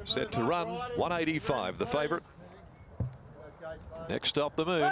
Set to run, 185, the favourite. Next up, the Moon.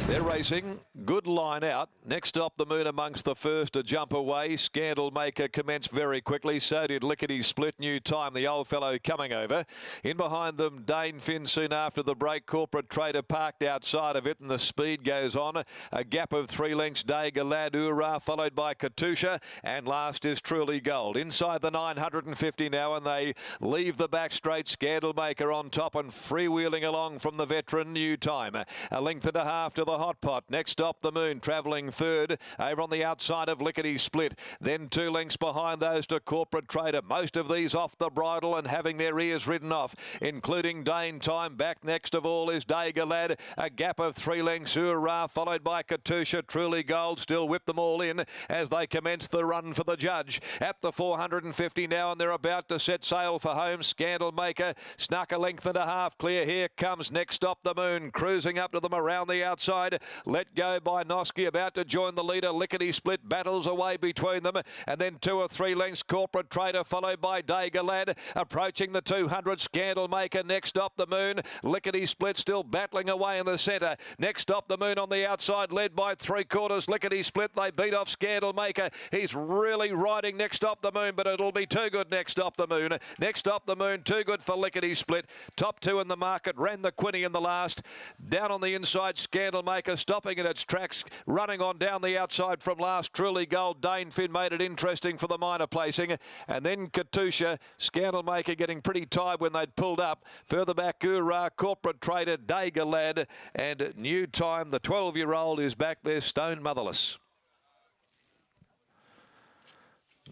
They're racing. Good line out. Next up, the Moon amongst the first to jump away. Scandal Maker commenced very quickly. So did Lickety Split. New Time, the old fellow coming over. In behind them, Dane Finn soon after the break. Corporate Trader parked outside of it, and the speed goes on. A gap of 3 lengths. Dega Lad Ura, followed by Katusha. And last is Truly Gold. Inside the 950 now, and they leave the back straight. Scandal Maker on top and freewheeling along from the veteran New Time. A length and a half to the hot pot. Next stop, the Moon travelling third over on the outside of Lickety Split. Then 2 lengths behind those to Corporate Trader. Most of these off the bridle and having their ears ridden off, including Dane Time. Back next of all is Dega Lad. A gap of 3 lengths. Hoorah, followed by Katusha. Truly Gold still whip them all in as they commence the run for the judge. At the 450 now, and they're about to set sail for home. Scandal Maker snuck a length and a half clear. Here comes next stop, the Moon, cruising up to them around the outside. Let go by Noski, about to join the leader. Lickety Split battles away between them, and then 2 or 3 lengths Corporate Trader, followed by Dega Lad. Approaching the 200, Scandal Maker. Next stop, the Moon. Lickety Split still battling away in the centre. Next stop, the Moon on the outside, led by 3/4 Lickety Split. They beat off Scandal Maker. He's really riding next stop, the Moon, but it'll be too good next stop, the Moon. Next stop, the Moon, too good for Lickety Split. Top 2 in the market, ran the Quinny in the last. Down on the inside, Scandal Maker stopping in its tracks, running on down the outside from last. Truly Gold. Dane Finn made it interesting for the minor placing, and then Katusha. Scandal Maker getting pretty tired when they'd pulled up. Further back, Ura, Corporate Trader, Dega Lad, and New Time. The 12-year-old is back there, stone motherless.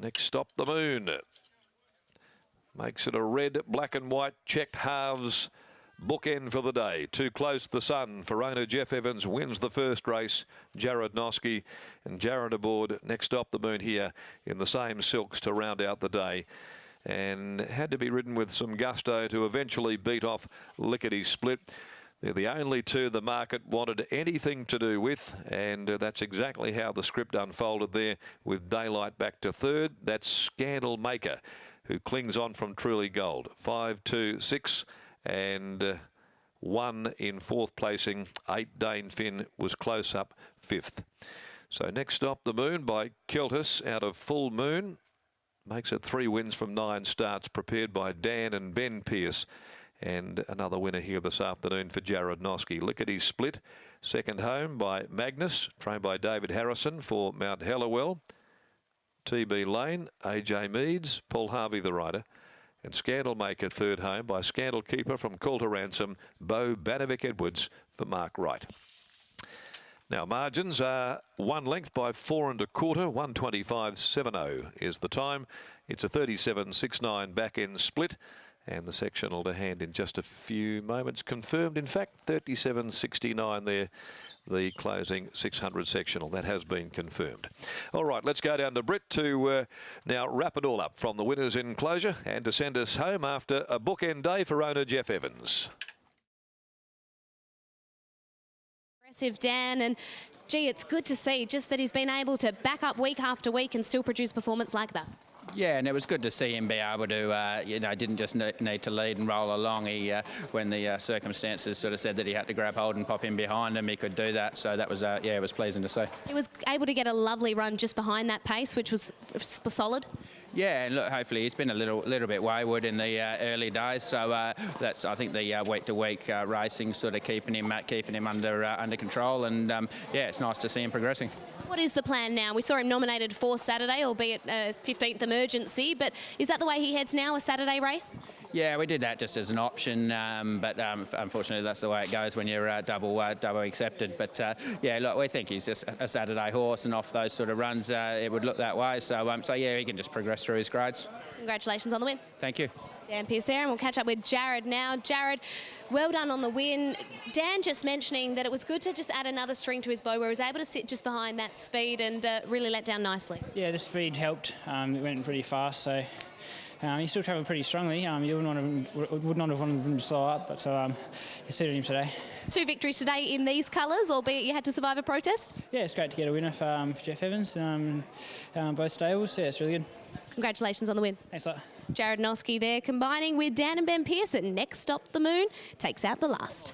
Next stop, the Moon. Makes it a red, black and white checked halves bookend for the day. Too close the sun for owner Jeff Evans. Wins the first race. Jared Noski and Jared aboard. Next stop, the Moon here in the same silks to round out the day. And had to be ridden with some gusto to eventually beat off Lickety Split. They're the only 2 the market wanted anything to do with, and that's exactly how the script unfolded there, with Daylight back to third. That's Scandal Maker, who clings on from Truly Gold. 5, 2, 6. And 1 in 4th placing. 8 Dane Finn was close up 5th. So next stop, the Moon by Keltis out of Full Moon. Makes it 3 wins from 9 starts, prepared by Dan and Ben Pearce. And another winner here this afternoon for Jared Noski. Lickety Split, second home by Magnus, trained by David Harrison for Mount Hellawell. TB Lane, AJ Meads, Paul Harvey the rider. And Scandal Maker third home by Scandal Keeper from Call to Ransom, Bo Banovic Edwards for Mark Wright. Now margins are 1 length by 4 1/4, 125.70 is the time. It's a 37.69 back end split, and the sectional to hand in just a few moments. Confirmed, in fact, 37.69 there. The closing 600 sectional. That has been confirmed. All right, let's go down to Britt to now wrap it all up from the winners' enclosure and to send us home after a bookend day for owner Jeff Evans. Impressive, Dan, and gee, it's good to see just that he's been able to back up week after week and still produce performance like that. Yeah, and it was good to see him be able to, didn't just need to lead and roll along. He, when the circumstances sort of said that he had to grab hold and pop in behind him, he could do that. So that was, it was pleasing to see. He was able to get a lovely run just behind that pace, which was solid. Yeah, and look, hopefully he's been a little bit wayward in the early days. So that's, I think, the week-to-week racing sort of keeping him under control. And yeah, it's nice to see him progressing. What is the plan now? We saw him nominated for Saturday, albeit 15th emergency, but is that the way he heads now, a Saturday race? Yeah, we did that just as an option, but unfortunately that's the way it goes when you're double accepted. But yeah, look, we think he's just a Saturday horse, and off those sort of runs, it would look that way. So yeah, he can just progress through his grades. Congratulations on the win. Thank you. Dan Pearce there, and we'll catch up with Jared now. Jared, well done on the win. Dan just mentioning that it was good to just add another string to his bow where he was able to sit just behind that speed and really let down nicely. Yeah, the speed helped. It went pretty fast, so he still travelled pretty strongly. You would not have wanted them to slow up, but it suited him today. 2 victories today in these colours, albeit you had to survive a protest? Yeah, it's great to get a winner for Jeff Evans, both stables. Yeah, it's really good. Congratulations on the win. Thanks a lot. Jared Noski there combining with Dan and Ben Pearson. Next Stop the Moon takes out the last.